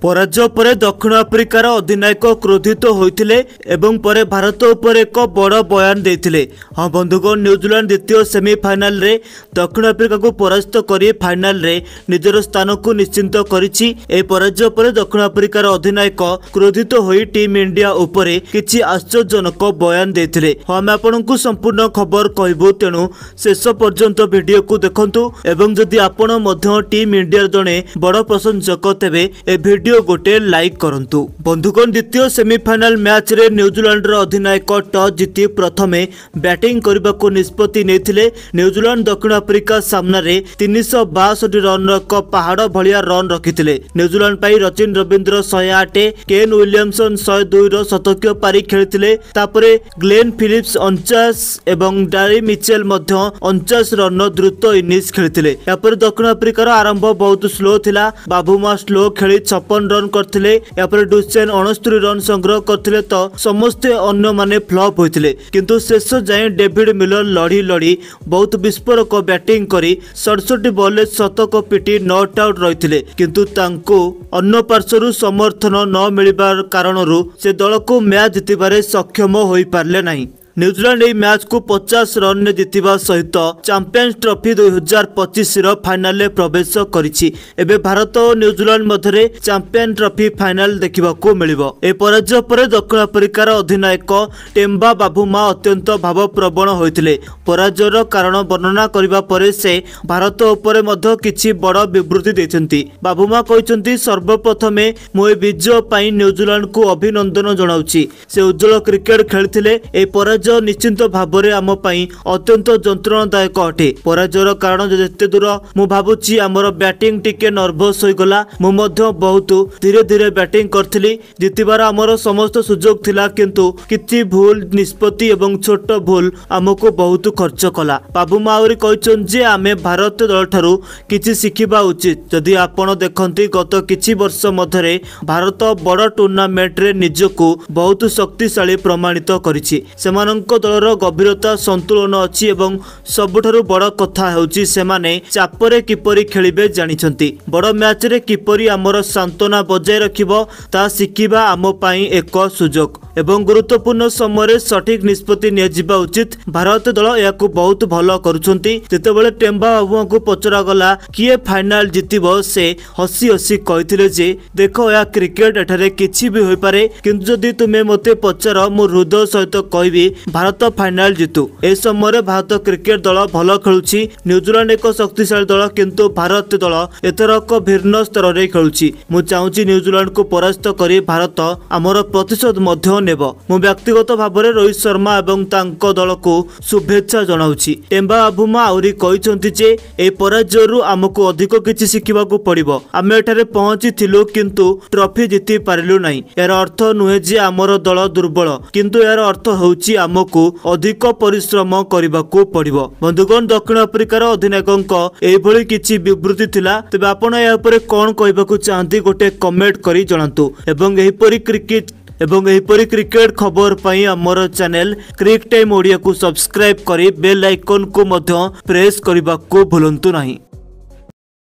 पराजय पर दक्षिण आफ्रिकार अधिनायक क्रोधित होते एवं परे भारत उपर एक बड़ बयान देते। हाँ बंधुगण, न्यूजीलैंड द्वितीय सेमिफाइनाल रे दक्षिण आफ्रिका को परास्त कर फाइनाल रे निजर स्थान को निश्चिंत करिछि। ए पराजय पर दक्षिण आफ्रिकार अधिनायक क्रोधित होई टीम इंडिया उपर किछि आश्चर्यजनक बयान देते। हाँ आम आपको संपूर्ण खबर कहबू, तेणु शेष पर्यंत वीडियो को देखंतु एवं जदि आपण मध्य टीम इंडिया जड़े बड़ प्रशंसक तेबे ए वीडियो गोटे लाइक करंतु। बंधुगण, द्वितीय सेमिफाइनाल मैच रे न्यूजीलैंड अधिनायक टॉस जीति प्रथमे बैटिंग करने को निष्पत्ति नेथिले। न्यूजीलैंड दक्षिण आफ्रिका सामना रे 362 रन एक पहाड़ भलिया रन रखिथिले। न्यूजीलैंड पाई रचिन रविंद्र 108, केन विलियमसन 102 शतकीय पारी खेलिथिले। तापरे ग्लेन फिलिप्स 49 एवं डारी मिचेल मध्य 49 रन द्रुत इनिंग्स खेलिथिले। यापर दक्षिण आफ्रिकार आरंभ बहुत स्लो थिला। बाबुमा स्लो खेली 56 रन करथिले। यापर डुसेन 69 रन संग्रह करथिले तो समस्ते अन्य माने फ्लॉप होइथिले, किंतु शेष जाए डेविड मिलर लड़ी लड़ी बहुत विस्फोरक बैटिंग करी 67 बॉल शतक पिटी नॉट आउट रहिथिले, किंतु तांको अन्य पार्श्वरु समर्थन न मिलिबार कारणरू से दल को मैच जितिबारे सक्षम होई पारले नाही। न्यूजीलैंड এই मैच को 50 रन ने जितिबा सहित चैंपियंस ट्रॉफी 2025 रो फाइनल में प्रवेश करिछि। एबे भारत और न्यूजीलैंड मध्य चैंपियन ट्रॉफी फाइनल देखिबा को मिलिबो। ए पराजय पर दक्षिण आफ्रिकार अधिनायक टेम्बा बाबुमा अत्यंत भावप्रवण होइतिले। पराजयर कारण वर्णना करिबा परे से भारत ऊपर मध्य किछि बड़ विवृत्ति दैछन्ति। बाबुमा कहिसन्ति, सर्वप्रथमे मो विजय पई न्यूजीलैंड को अभिनंदन जणाउछि। से उज्जवल क्रिकेट खेलिथिले। ए पराजय निश्चिंत भाव आम अत्यंत जंत्रणादायक अटे। पराजयर कारण जिते दूर मु भावुची आमर बैटिंग टिके नर्भस हो गला। मु बहुत धीरे धीरे बैटिंग करथिली। जितिबार आमर समस्त सुजोग थिला, किंतु किछि भूल निष्पत्ति एवं छोट भूल आमको बहुत खर्च कला। बाबुमा आउरी कहिछन जे आमे भारत दल ठारू किछि शिखिबा उचित। जदि आपण देखंती गत किछि वर्ष मध्यरे भारत बड़ टूर्नामेंट रे निजको बहुत शक्तिशाली प्रमाणित करिछि। दलर गभीरता संतुलन अच्छी एवं सबुठारु बड़ कथा हेउची सेमाने चापरे किपरि खेलिबे जानिछंती। बड़ मैच रे किपरि आमर सांत्वना बजाय रखिबो ता शिखिबा आम पई एक सुजोग एवं गुरुत्वपूर्ण समय सठिक निष्पत्ति नियाजिबा उचित। भारत दल याकु बहुत भल करुछंती। जेतेबेले टेम्बा बाबुआ को पचरा गला किए फाइनाल जितिबो, से हसी हसी कहिथिले जे देखो या क्रिकेट एठारे किछि भी होई पारे, किंतु जदि तुमे मते पचर मु हृदय सहित कहबी भारत फाइनाल जितु। ए समय भारत क्रिकेट दल भल खेलुछि। न्यूजीलैंड एक शक्तिशाली दल, किंतु भारत दल एथर एक भिन्न स्तर रे खेलुछि। मु चाहूछि न्यूजीलैंड को परास्त करी भारत आमर प्रतिशोध मध्य नेबो। मु व्यक्तिगत भाव में रोहित शर्मा एवं तांको दल को शुभेच्छा जनाउछि। टेम्बा बाबुमा आउरी कहिसंति जे ए पराजयरु आमको अधिक किछि शिखिबाकू पड़िबो। आमे एठारे पहुंचिथिलु, किंतु ट्रॉफी जिति पारिलु नाही। यार अर्थ नुहे जे आमर दल दुर्बल, किंतु यार अर्थ होउछि आमको अधिक परिश्रम करबाकू पड़िबो। बंधुगण, दक्षिण आफ्रिकार अधिनायकंक एभली किछि विवृत्ति थिला। तबे आपण या ऊपर कोन कहबाकू चाहंती गोटे कमेंट करी जणांतु। एवं एहिपरि क्रिकेट खबर पाई आमर चैनल क्रिक टाइम ओडिया को सब्सक्राइब करी बेल आइकन को मध्य प्रेस करबाकू भूलंतु नाही।